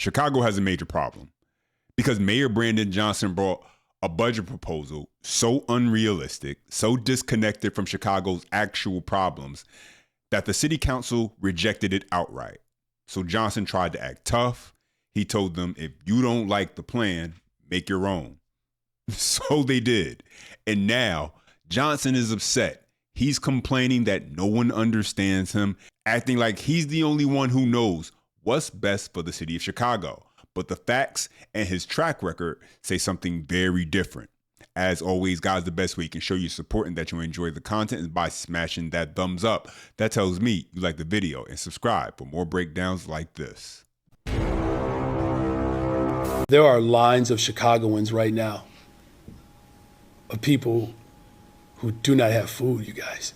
Chicago has a major problem because Mayor Brandon Johnson brought a budget proposal so unrealistic, so disconnected from Chicago's actual problems that the city council rejected it outright. So Johnson tried to act tough. He told them, if you don't like the plan, make your own. So they did. And now Johnson is upset. He's complaining that no one understands him, acting like he's the only one who knows what's best for the city of Chicago. But the facts and his track record say something very different. As always, guys, the best way you can show your support and that you enjoy the content is by smashing that thumbs up. That tells me you like the video, and subscribe for more breakdowns like this. There are lines of Chicagoans right now of people who do not have food, you guys.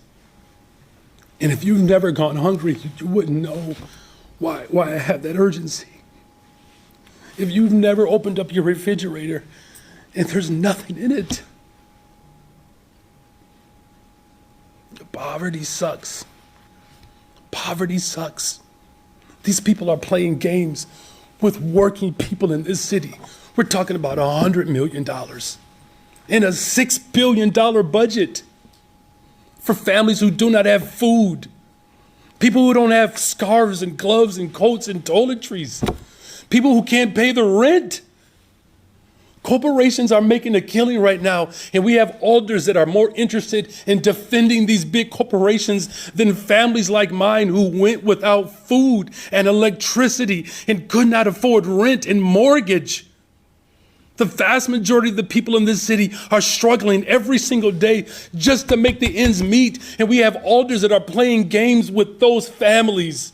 And if you've never gone hungry, you wouldn't know why I have that urgency. If you've never opened up your refrigerator and there's nothing in it, poverty sucks. Poverty sucks. These people are playing games with working people in this city. We're talking about $100 million in a $6 billion budget for families who do not have food. People who don't have scarves and gloves and coats and toiletries. People who can't pay the rent. Corporations are making a killing right now, and we have alders that are more interested in defending these big corporations than families like mine who went without food and electricity and could not afford rent and mortgage. The vast majority of the people in this city are struggling every single day just to make the ends meet, and we have alders that are playing games with those families.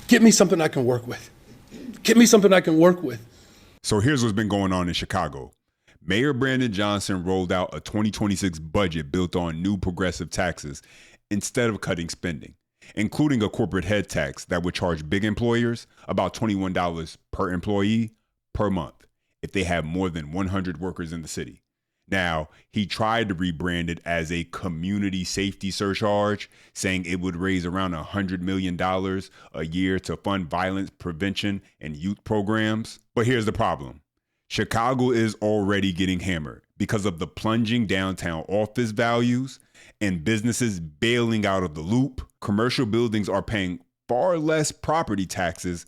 Get me something I can work with. Get me something I can work with. So here's what's been going on in Chicago. Mayor Brandon Johnson rolled out a 2026 budget built on new progressive taxes instead of cutting spending, including a corporate head tax that would charge big employers about $21 per employee per month if they have more than 100 workers in the city. Now, he tried to rebrand it as a community safety surcharge, saying it would raise around $100 million a year to fund violence prevention and youth programs. But here's the problem. Chicago is already getting hammered because of the plunging downtown office values and businesses bailing out of the loop. Commercial buildings are paying far less property taxes,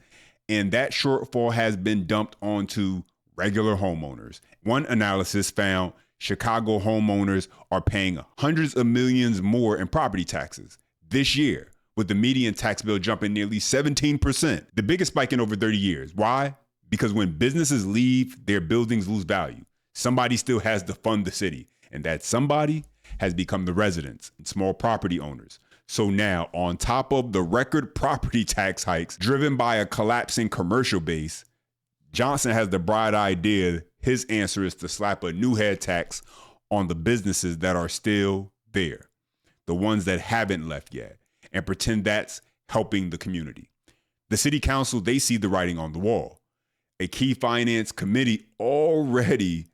and that shortfall has been dumped onto regular homeowners. One analysis found Chicago homeowners are paying hundreds of millions more in property taxes this year, with the median tax bill jumping nearly 17%, the biggest spike in over 30 years. Why? Because when businesses leave, their buildings lose value. Somebody still has to fund the city, and that somebody has become the residents and small property owners. So now, on top of the record property tax hikes driven by a collapsing commercial base, Johnson has the bright idea his answer is to slap a new head tax on the businesses that are still there, the ones that haven't left yet, and pretend that's helping the community. The city council, they see the writing on the wall. A key finance committee already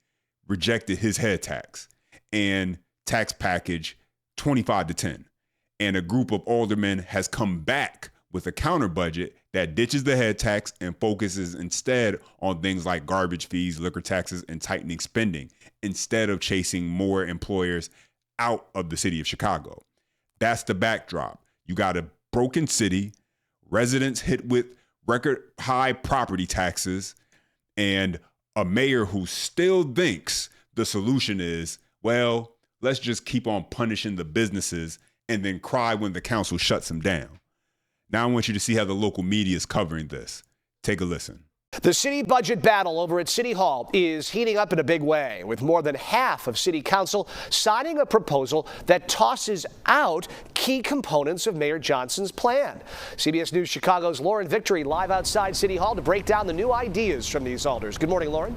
rejected his head tax and tax package 25-10. And a group of aldermen has come back with a counter budget that ditches the head tax and focuses instead on things like garbage fees, liquor taxes, and tightening spending, instead of chasing more employers out of the city of Chicago. That's the backdrop. You got a broken city, residents hit with record high property taxes, and a mayor who still thinks the solution is, well, let's just keep on punishing the businesses and then cry when the council shuts them down. Now I want you to see how the local media is covering this. Take a listen. The city budget battle over at City Hall is heating up in a big way, with more than half of City Council signing a proposal that tosses out key components of Mayor Johnson's plan. CBS News Chicago's Lauren Victory live outside City Hall to break down the new ideas from these alders. Good morning, Lauren.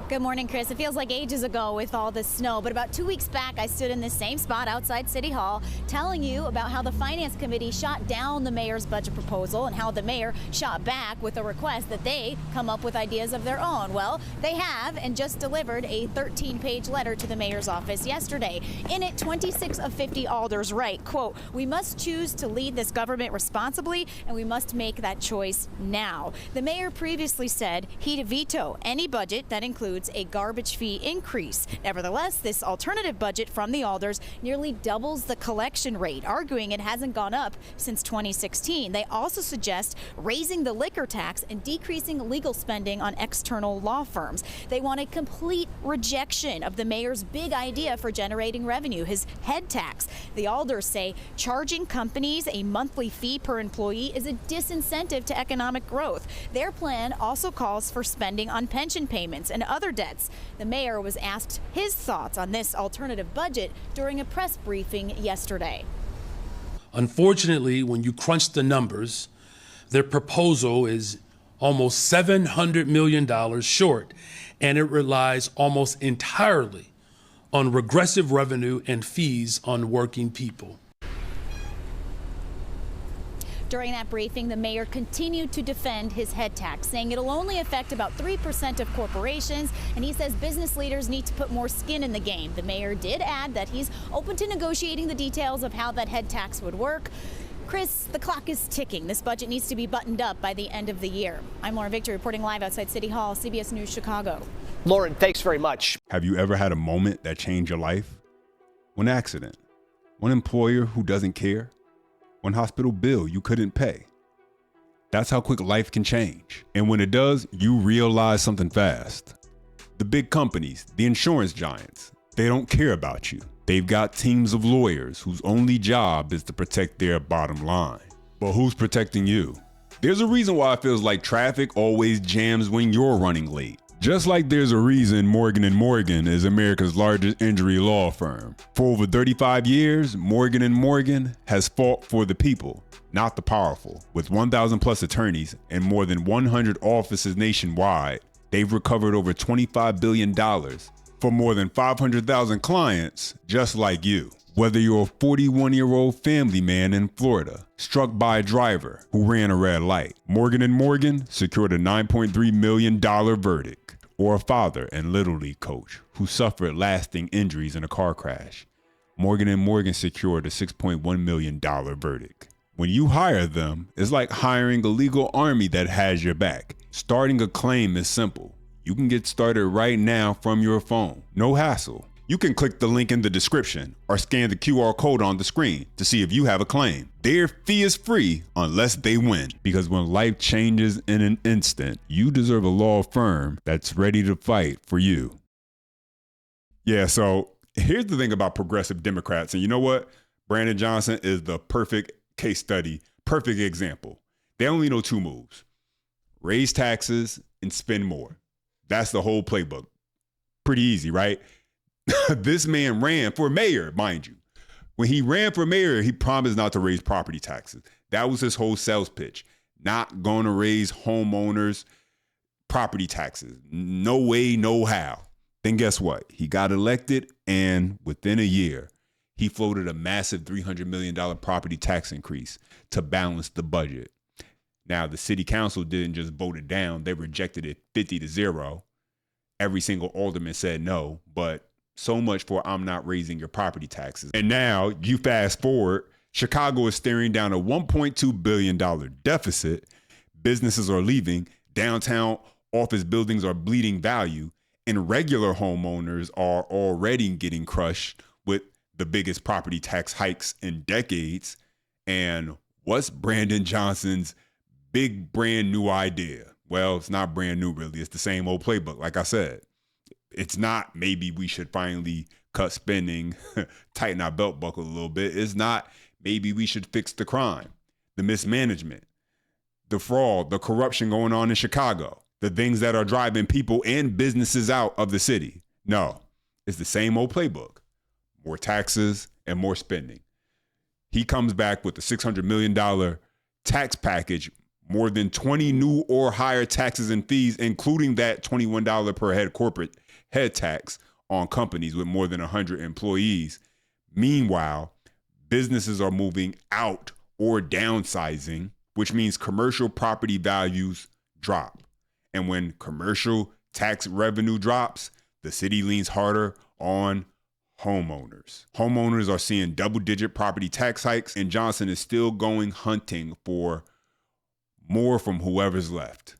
Good morning, Chris. It feels like ages ago with all this snow, but about 2 weeks back, I stood in this same spot outside City Hall telling you about how the Finance Committee shot down the mayor's budget proposal and how the mayor shot back with a request that they come up with ideas of their own. Well, they have, and just delivered a 13-page letter to the mayor's office yesterday. In it, 26 of 50 alders write, quote, "We must choose to lead this government responsibly, and we must make that choice now." The mayor previously said he'd veto any budget that includes a garbage fee increase. Nevertheless, this alternative budget from the alders nearly doubles the collection rate, arguing it hasn't gone up since 2016. They also suggest raising the liquor tax and decreasing legal spending on external law firms. They want a complete rejection of the mayor's big idea for generating revenue, his head tax. The alders say charging companies a monthly fee per employee is a disincentive to economic growth. Their plan also calls for spending on pension payments and other debts. The mayor was asked his thoughts on this alternative budget during a press briefing yesterday. Unfortunately, when you crunch the numbers, their proposal is almost $700 million short, and it relies almost entirely on regressive revenue and fees on working people. During that briefing, the mayor continued to defend his head tax, saying it'll only affect about 3% of corporations, and he says business leaders need to put more skin in the game. The mayor did add that he's open to negotiating the details of how that head tax would work. Chris, the clock is ticking. This budget needs to be buttoned up by the end of the year. I'm Lauren Victor reporting live outside City Hall, CBS News, Chicago. Lauren, thanks very much. Have you ever had a moment that changed your life? One accident, one employer who doesn't care, one hospital bill you couldn't pay. That's how quick life can change. And when it does, you realize something fast. The big companies, the insurance giants, they don't care about you. They've got teams of lawyers whose only job is to protect their bottom line. But who's protecting you? There's a reason why it feels like traffic always jams when you're running late. Just like there's a reason Morgan & Morgan is America's largest injury law firm. For over 35 years, Morgan & Morgan has fought for the people, not the powerful. With 1,000 plus attorneys and more than 100 offices nationwide, they've recovered over $25 billion for more than 500,000 clients just like you. Whether you're a 41-year-old family man in Florida, struck by a driver who ran a red light, Morgan & Morgan secured a $9.3 million verdict. Or a father and Little League coach who suffered lasting injuries in a car crash, Morgan & Morgan secured a $6.1 million verdict. When you hire them, it's like hiring a legal army that has your back. Starting a claim is simple. You can get started right now from your phone. No hassle. You can click the link in the description or scan the QR code on the screen to see if you have a claim. Their fee is free unless they win. Because when life changes in an instant, you deserve a law firm that's ready to fight for you. Yeah, so here's the thing about progressive Democrats. And you know what? Brandon Johnson is the perfect case study, perfect example. They only know two moves: raise taxes and spend more. That's the whole playbook. Pretty easy, right? This man ran for mayor, mind you. When he ran for mayor, he promised not to raise property taxes. That was his whole sales pitch. Not going to raise homeowners' property taxes. No way, no how. Then guess what? He got elected, and within a year, he floated a massive $300 million property tax increase to balance the budget. Now, the city council didn't just vote it down. They rejected it 50-0. Every single alderman said no, but so much for I'm not raising your property taxes. And now you fast forward, Chicago is staring down a $1.2 billion deficit. Businesses are leaving. Downtown office buildings are bleeding value. And regular homeowners are already getting crushed with the biggest property tax hikes in decades. And what's Brandon Johnson's big brand new idea? Well, it's not brand new, really. It's the same old playbook, like I said. It's not maybe we should finally cut spending, tighten our belt buckle a little bit. It's not maybe we should fix the crime, the mismanagement, the fraud, the corruption going on in Chicago, the things that are driving people and businesses out of the city. No, it's the same old playbook. More taxes and more spending. He comes back with a $600 million tax package, more than 20 new or higher taxes and fees, including that $21 per head corporate head tax on companies with more than 100 employees. Meanwhile, businesses are moving out or downsizing, which means commercial property values drop. And when commercial tax revenue drops, the city leans harder on homeowners. Homeowners are seeing double-digit property tax hikes, and Johnson is still going hunting for more from whoever's left.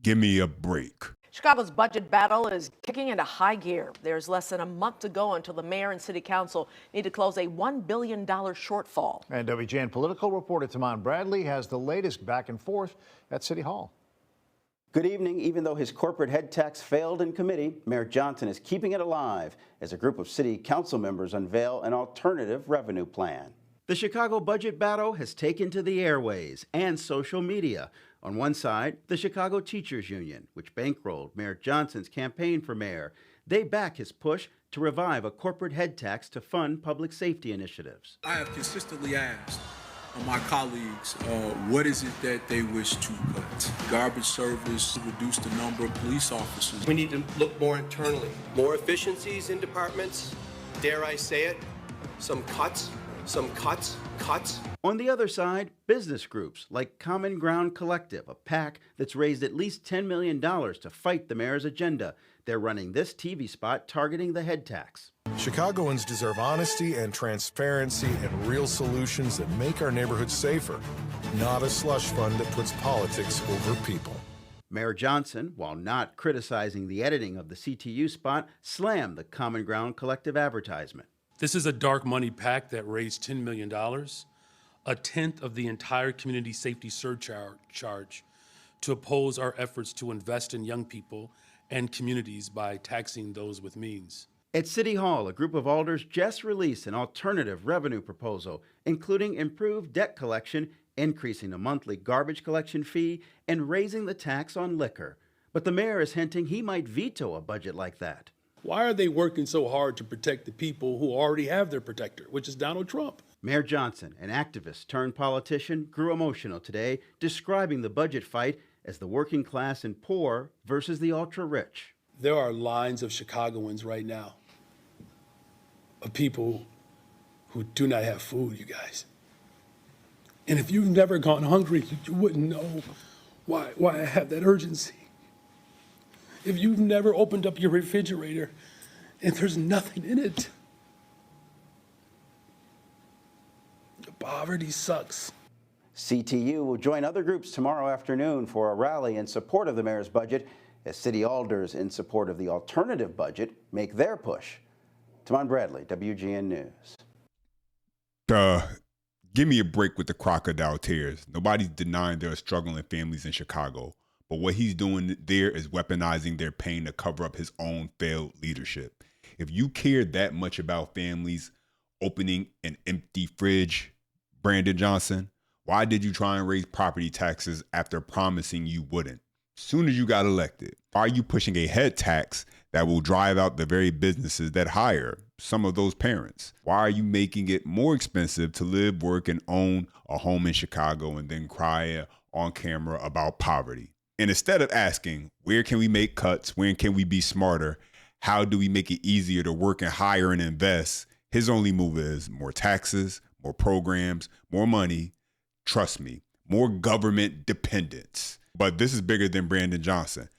Give me a break. Chicago's budget battle is kicking into high gear. There's less than a month to go until the mayor and city council need to close a $1 billion shortfall. And WGN political reporter Tamon Bradley has the latest back and forth at City Hall. Good evening. Even though his corporate head tax failed in committee, Mayor Johnson is keeping it alive as a group of city council members unveil an alternative revenue plan. The Chicago budget battle has taken to the airways and social media. On one side, the Chicago Teachers Union, which bankrolled Mayor Johnson's campaign for mayor. They back his push to revive a corporate head tax to fund public safety initiatives. I have consistently asked my colleagues, what is it that they wish to cut? Garbage service, reduce the number of police officers. We need to look more internally. More efficiencies in departments, dare I say it, some cuts. On the other side, business groups like Common Ground Collective, a PAC that's raised at least $10 million to fight the mayor's agenda. They're running this TV spot targeting the head tax. Chicagoans deserve honesty and transparency and real solutions that make our neighborhoods safer, not a slush fund that puts politics over people. Mayor Johnson, while not criticizing the editing of the CTU spot, slammed the Common Ground Collective advertisement. This is a dark money PAC that raised $10 million, a tenth of the entire community safety surcharge, to oppose our efforts to invest in young people and communities by taxing those with means. At City Hall, a group of alders just released an alternative revenue proposal, including improved debt collection, increasing the monthly garbage collection fee, and raising the tax on liquor. But the mayor is hinting he might veto a budget like that. Why are they working so hard to protect the people who already have their protector, which is Donald Trump? Mayor Johnson, an activist turned politician, grew emotional today, describing the budget fight as the working class and poor versus the ultra-rich. There are lines of Chicagoans right now, of people who do not have food, you guys. And if you've never gone hungry, you wouldn't know why I have that urgency. If you've never opened up your refrigerator and there's nothing in it, poverty sucks. CTU will join other groups tomorrow afternoon for a rally in support of the mayor's budget as city alders in support of the alternative budget make their push. Tamon Bradley, WGN News. Give me a break with the crocodile tears. Nobody's denying there are struggling families in Chicago. But what he's doing there is weaponizing their pain to cover up his own failed leadership. If you cared that much about families opening an empty fridge, Brandon Johnson, why did you try and raise property taxes after promising you wouldn't? Soon as you got elected, why are you pushing a head tax that will drive out the very businesses that hire some of those parents? Why are you making it more expensive to live, work, and own a home in Chicago and then cry on camera about poverty? And instead of asking, where can we make cuts? Where can we be smarter? How do we make it easier to work and hire and invest? His only move is more taxes, more programs, more money. Trust me, more government dependence. But this is bigger than Brandon Johnson.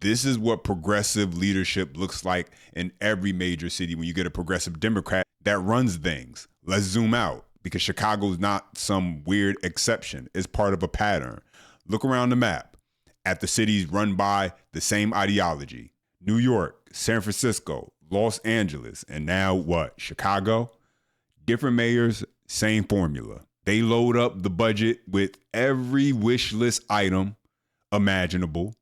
This is what progressive leadership looks like in every major city when you get a progressive Democrat that runs things. Let's zoom out because Chicago is not some weird exception. It's part of a pattern. Look around the map at the cities run by the same ideology. New York, San Francisco, Los Angeles, and now what? Chicago? Different mayors, same formula. They load up the budget with every wish list item imaginable.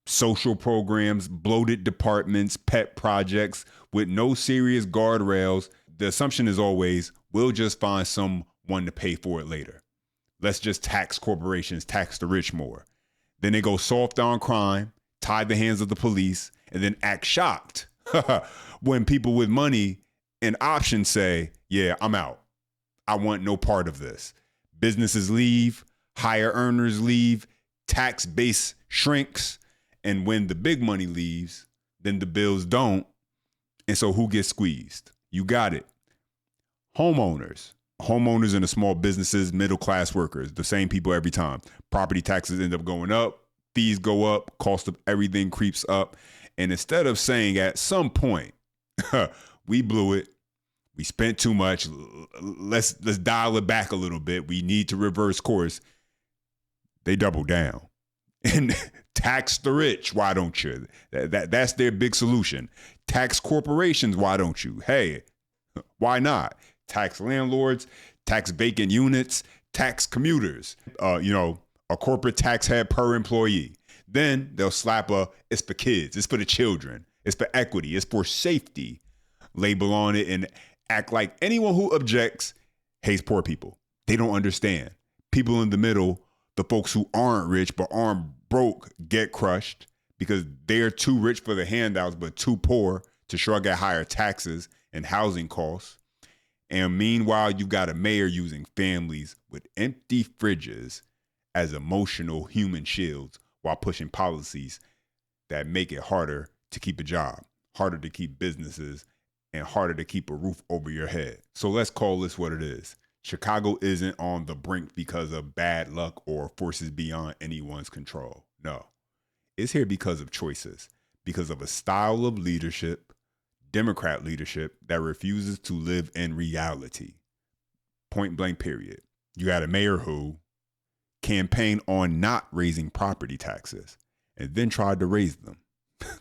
Social programs, bloated departments, pet projects with no serious guardrails. The assumption is always, we'll just find someone to pay for it later. Let's just tax corporations, tax the rich more. Then they go soft on crime, tie the hands of the police, and then act shocked when people with money and options say, yeah, I'm out. I want no part of this. Businesses leave, higher earners leave, tax base shrinks, and when the big money leaves, then the bills don't. And so who gets squeezed? You got it. Homeowners and the small businesses, middle-class workers, the same people every time. Property taxes end up going up, fees go up, cost of everything creeps up. And instead of saying at some point, we blew it, we spent too much, let's dial it back a little bit, we need to reverse course, they double down and tax the rich. Why don't you? That's their big solution. Tax corporations. Why don't you? Hey, why not? Tax landlords, tax vacant units, tax commuters, a corporate tax head per employee. Then they'll slap it's for kids, it's for the children, it's for equity, it's for safety label on it and act like anyone who objects hates poor people. They don't understand. People in the middle, the folks who aren't rich but aren't broke, get crushed because they're too rich for the handouts but too poor to shrug at higher taxes and housing costs. And meanwhile, you got a mayor using families with empty fridges as emotional human shields while pushing policies that make it harder to keep a job, harder to keep businesses, and harder to keep a roof over your head. So let's call this what it is. Chicago isn't on the brink because of bad luck or forces beyond anyone's control. No, it's here because of choices, because of a style of leadership, Democrat leadership, that refuses to live in reality. Point blank, period. You got a mayor who campaigned on not raising property taxes and then tried to raise them.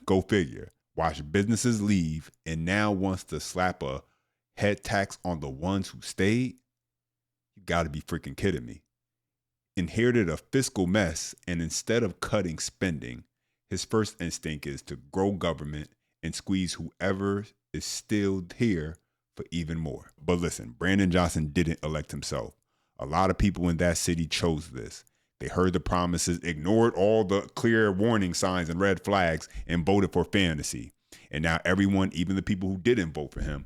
Go figure. Watch businesses leave and now wants to slap a head tax on the ones who stayed. You got to be freaking kidding me. Inherited a fiscal mess, and instead of cutting spending, his first instinct is to grow government and squeeze whoever is still here for even more. But listen, Brandon Johnson didn't elect himself. A lot of people in that city chose this. They heard the promises, ignored all the clear warning signs and red flags, and voted for fantasy. And now everyone, even the people who didn't vote for him,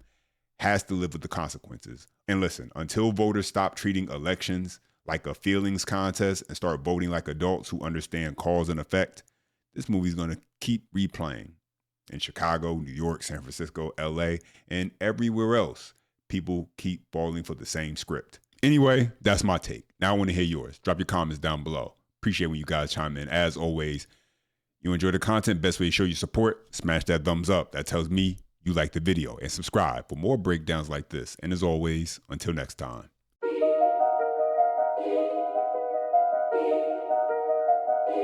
has to live with the consequences. And listen, until voters stop treating elections like a feelings contest and start voting like adults who understand cause and effect, this movie's going to keep replaying. In Chicago, New York, San Francisco, LA, and everywhere else, people keep falling for the same script. Anyway, that's my take. Now I want to hear yours. Drop your comments down below. Appreciate when you guys chime in. As always, you enjoy the content, best way to show your support, smash that thumbs up. That tells me you like the video. And subscribe for more breakdowns like this. And as always, until next time.